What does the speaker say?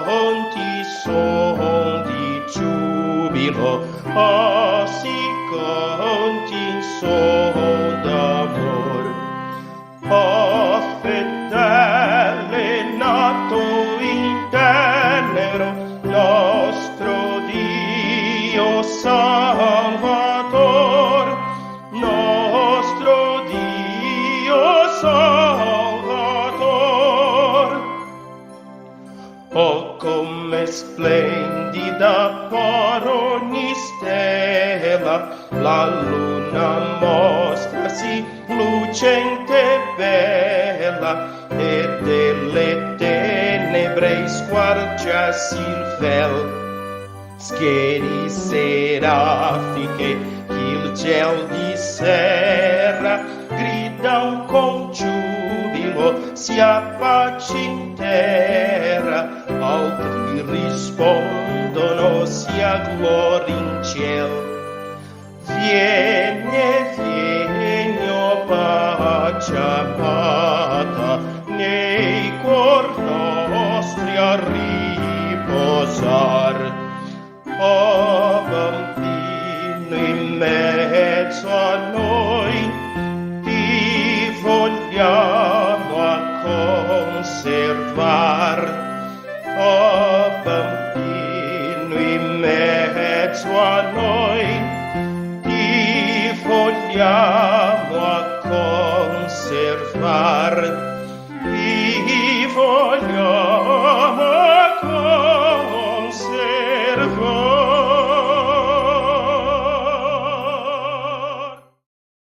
Canti som di giubilo, canti som d'amor. Fedele nato in tenero, nostro Dio Salvador, nostro Dio Salvador. Oh, come splendida per ogni stella, la luna mostrasi lucente e bella, e delle tenebre squarciasi il vel. Schieri serafiche il ciel di sera gridano con giubilo, sia pace in terra. Altri rispondono, sia gloria in ciel. Vieni, vieni, o pace amata, nei cuor nostri a riposar. O bambino in mezzo a noi, ti vogliamo a conservar. O bambino in mezzo a noi, ti vogliamo a conservar. Ti vogliamo a conservar.